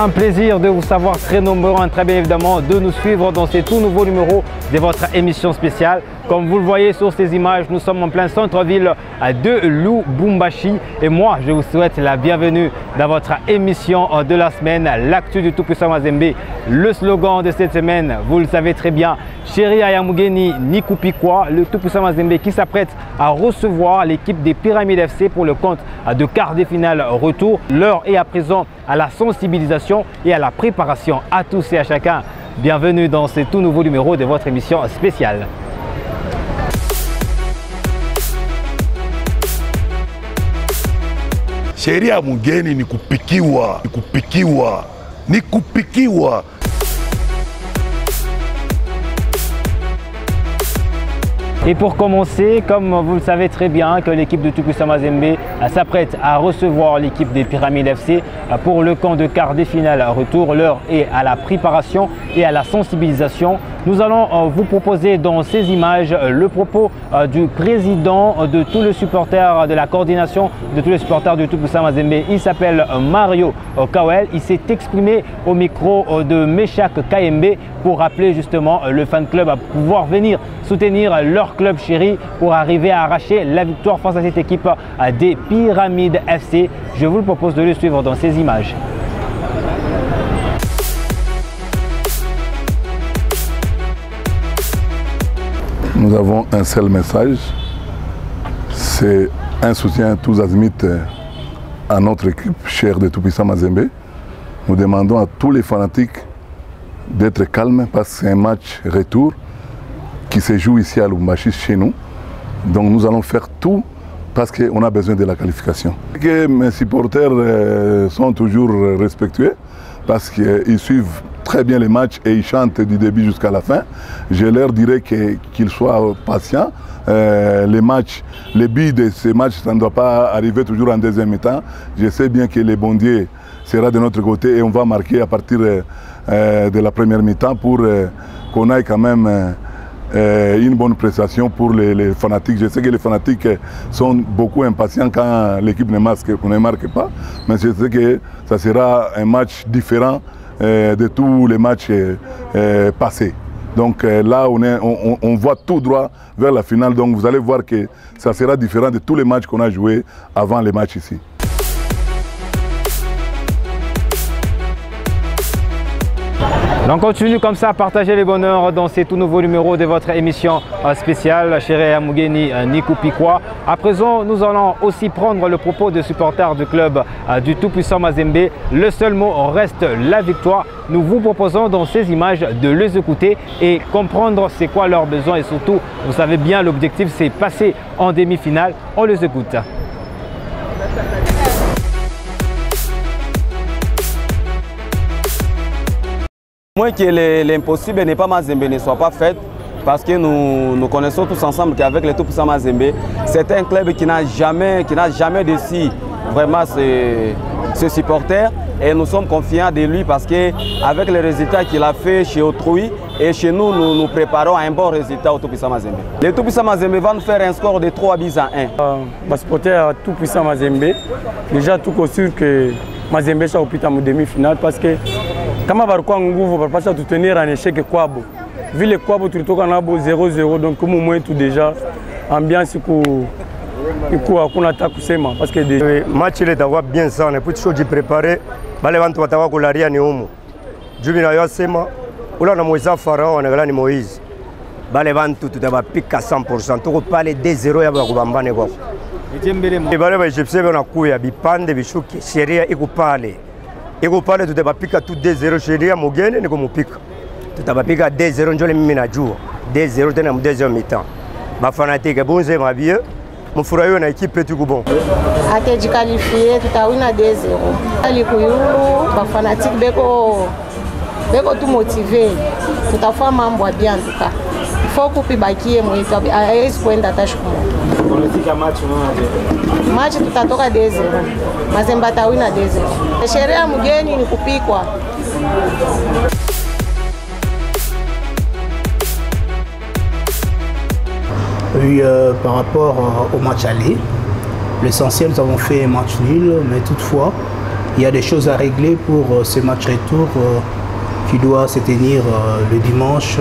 Un plaisir de vous savoir très nombreux, très bien évidemment de nous suivre dans ces tout nouveaux numéros de votre émission spéciale. Comme vous le voyez sur ces images, nous sommes en plein centre-ville de Lubumbashi et moi je vous souhaite la bienvenue dans votre émission de la semaine, l'actu du tout-puissant Mazembe. Le slogan de cette semaine, vous le savez très bien, Chéri Ayamugeni Nikupikwa, le tout-puissant Mazembe qui s'apprête à recevoir l'équipe des Pyramides FC pour le compte de quart de finale retour. L'heure est à présent à la sensibilisation et à la préparation à tous et à chacun. Bienvenue dans ce tout nouveau numéro de votre émission spéciale. Sheria mugeni ni kupikiwa, ni kupikiwa. Et pour commencer, comme vous le savez très bien, que l'équipe de tout-puissant Mazembe s'apprête à recevoir l'équipe des Pyramides FC pour le camp de quart de finale retour. L'heure est à la préparation et à la sensibilisation. Nous allons vous proposer dans ces images le propos du président de tous les supporters, de la coordination de tous les supporters du tout-puissant Mazembe. Il s'appelle Mario Kawel. Il s'est exprimé au micro de Meshak KMB pour rappeler justement le fan club à pouvoir venir soutenir leur club chéri pour arriver à arracher la victoire face à cette équipe des Pyramides FC. Je vous le propose de le suivre dans ces images. Nous avons un seul message, c'est un soutien tous azimuts à notre équipe chère de tout-puissant Mazembe. Nous demandons à tous les fanatiques d'être calmes parce que c'est un match retour qui se joue ici à Lubumbashi chez nous. Donc nous allons faire tout parce qu'on a besoin de la qualification. Que mes supporters sont toujours respectueux parce qu'ils suivent très bien les matchs et ils chantent du début jusqu'à la fin. Je leur dirais qu'ils soient patients. Les buts de ces matchs, ça ne doit pas arriver toujours en deuxième mi-temps. Je sais bien que le bon Dieu sera de notre côté et on va marquer à partir de la première mi-temps pour qu'on aille quand même une bonne prestation pour les fanatiques. Je sais que les fanatiques sont beaucoup impatients quand l'équipe ne marque pas, mais je sais que ça sera un match différent de tous les matchs passés. Donc là, on voit tout droit vers la finale. Donc vous allez voir que ça sera différent de tous les matchs qu'on a joués avant les matchs ici. On continue comme ça à partager les bonheurs dans ces tout nouveaux numéros de votre émission spéciale Chéri Ayamugeni Nikupikwa. À présent, nous allons aussi prendre le propos des supporters du club du tout-puissant Mazembe. Le seul mot reste la victoire. Nous vous proposons dans ces images de les écouter et comprendre c'est quoi leurs besoins et surtout, vous savez bien, l'objectif c'est passer en demi-finale. On les écoute. Moins que l'impossible n'est pas Mazembe ne soit pas fait, parce que nous connaissons tous ensemble qu'avec le tout-puissant Mazembe, c'est un club qui n'a jamais déçu vraiment ses supporters et nous sommes confiants de lui parce qu'avec les résultats qu'il a fait chez autrui et chez nous, nous préparons un bon résultat au tout-puissant Mazembe. Le tout-puissant Mazembe va nous faire un score de 3 buts à 1. Les supporters tout-puissant Mazembe, déjà tout sûr que Mazembe sera au demi-finale parce que kama barikuwa nguvu barapasha tutenir en échec kwabo vile kwabo tulitoka nabo 0-0 donc comme moins tout déjà ambiance iko hakuna hata kusema parce que match ile itakuwa bien sana puis shoji préparer bale bantu watakuwa kularia ni humo jubi na yasema ula na Moïse Farao anagala ni Moïse bale bantu tutabapika 100% tuko pale 2-0 ya bakubambane kwako bale ba Egyptiens banakuya bipande bishuki sheria iko pale. Iko pale tutabapika tout 2-0 sheria mugeni niko mupika. Tutabapika 2-0 njole mimi najua. 2-0 tena mu deuxième mi-temps. Ba fanatique bonze mabie. Mfurahiwe na equipe yetu kubon. Atejikalifier tutawina 2-0. Alikuyulu ba fanatique beko tu motivé. Tutafanya mambo bien en tout cas. Faut kupi bakie mwetu haiwezi kwenda tashi kumo. Unafika match tutatoka 2-0. Mazembe atawina 2-0. Sheria mgeni ni kupikwa. Oui, par rapport au match aller, l'essentiel, nous avons fait un match nul, mais toutefois, il y a des choses à régler pour ce match retour qui doit se tenir le dimanche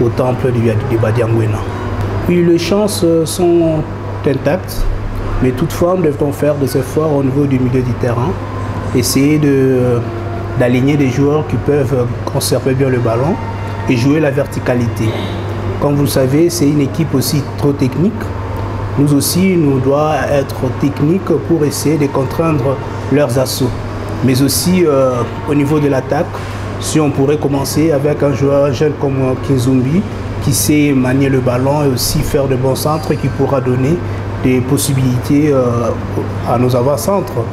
au temple du Badiangwena. Oui, les chances sont intactes, mais toutefois nous devons faire des efforts au niveau du milieu du terrain, essayer d'aligner des joueurs qui peuvent conserver bien le ballon et jouer la verticalité. Comme vous le savez, c'est une équipe aussi trop technique. Nous aussi, nous devons être techniques pour essayer de contraindre leurs assauts. Mais aussi au niveau de l'attaque, si on pourrait commencer avec un joueur jeune comme Kinzumbi, qui sait manier le ballon et aussi faire de bons centres, qui pourra donner des possibilités à nos avant-centres.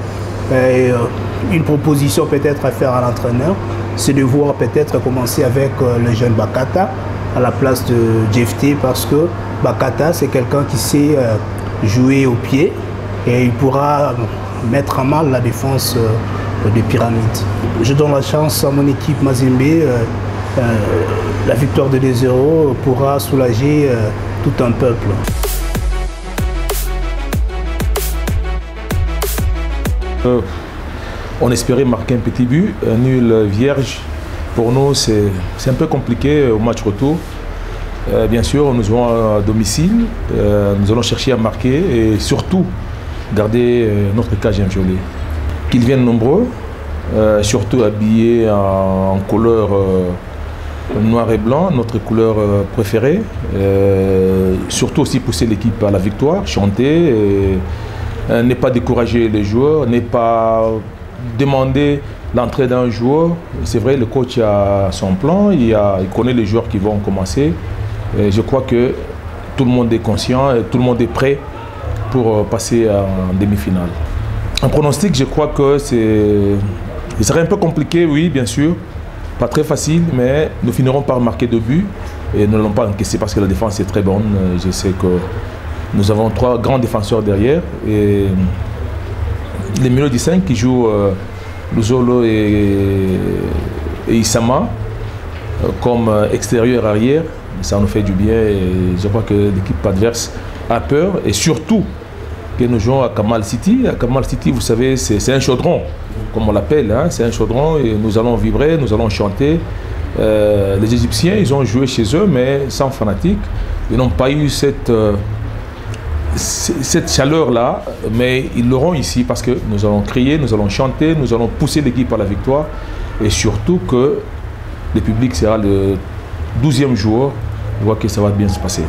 Une proposition peut-être à faire à l'entraîneur, c'est de voir peut-être commencer avec le jeune Bakata à la place de Jefté, parce que Bakata c'est quelqu'un qui sait jouer au pied et il pourra mettre à mal la défense des Pyramides. Je donne la chance à mon équipe Mazembe. La victoire de 2-0 pourra soulager tout un peuple. On espérait marquer un petit but, un nul vierge. Pour nous, c'est un peu compliqué au match retour. Bien sûr, nous jouons à domicile, nous allons chercher à marquer et surtout garder notre cage inviolée. Qu'ils viennent nombreux, surtout habillés en couleur noir et blanc, notre couleur préférée. Surtout aussi pousser l'équipe à la victoire, chanter, ne pas décourager les joueurs, ne pas demander l'entrée d'un joueur. C'est vrai, le coach a son plan, il connaît les joueurs qui vont commencer. Et je crois que tout le monde est conscient et tout le monde est prêt pour passer en demi-finale. Un pronostic, je crois que il serait un peu compliqué, oui, bien sûr. Pas très facile, mais nous finirons par marquer 2 buts et nous n'allons pas encaisser parce que la défense est très bonne. Je sais que nous avons 3 grands défenseurs derrière et les milieux du 5 qui jouent Luzolo et Isama comme extérieur-arrière, ça nous fait du bien et je crois que l'équipe adverse a peur et surtout que nous jouons à Kamal City. À Kamal City, vous savez, c'est un chaudron, comme on l'appelle, hein, c'est un chaudron et nous allons vibrer, nous allons chanter. Les Égyptiens, ils ont joué chez eux, mais sans fanatique. Ils n'ont pas eu cette chaleur-là, mais ils l'auront ici parce que nous allons crier, nous allons chanter, nous allons pousser l'équipe à la victoire et surtout que le public sera le 12e joueur. Je vois que ça va bien se passer.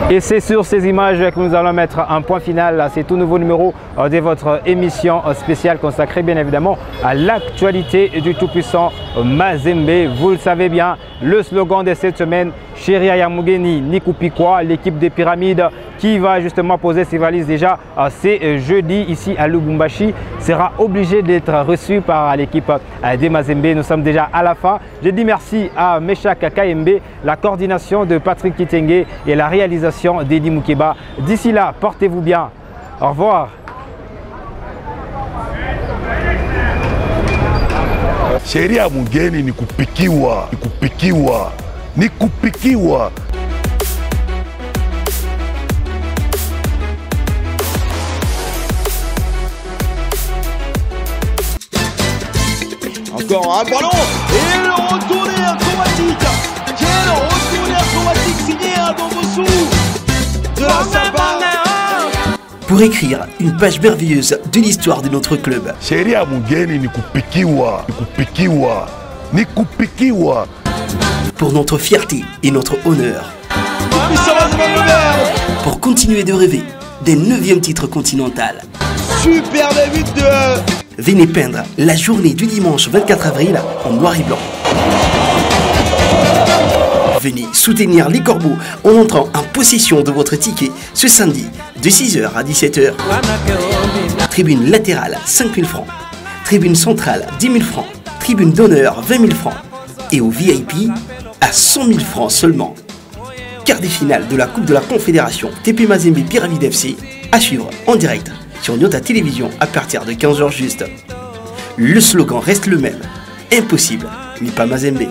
Et c'est sur ces images que nous allons mettre un point final à ces tout nouveaux numéros de votre émission spéciale consacrée bien évidemment à l'actualité du tout-puissant Mazembe. Vous le savez bien, le slogan de cette semaine, Chéri Ayamugeni Nikupikwa, l'équipe des Pyramides qui va justement poser ses valises déjà c'est jeudi ici à Lubumbashi, sera obligé d'être reçu par l'équipe des Mazembe. Nous sommes déjà à la fin. Je dis merci à Meshak Kayembe, la coordination de Patrick Kitenge et la réalisation d'Edi Moukeba. D'ici là, portez-vous bien. Au revoir. Sheria ya mgeni ni kupikiwa, ni kupikiwa. Encore un ballon et le retourné acrobatique. Quel retourné acrobatique signé à Dombossou de la Samba. Pour écrire une page merveilleuse de l'histoire de notre club. Sheria ya mgeni ni kupikiwa, ni kupikiwa. Pour notre fierté et notre honneur. Pour continuer de rêver des 9e titres continental. Superbe but de... Venez peindre la journée du dimanche 24 avril en noir et blanc. Venez soutenir les Corbeaux en entrant en possession de votre ticket ce samedi de 6h à 17h. Tribune latérale 5 000 francs. Tribune centrale 10 000 francs. Tribune d'honneur 20 000 francs. Et au VIP à 100 000 francs seulement. Quart des finales de la Coupe de la Confédération TP Mazembe Pyramide FC à suivre en direct sur Nyota Télévision à partir de 15h juste. Le slogan reste le même. Impossible, n'est pas Mazembe.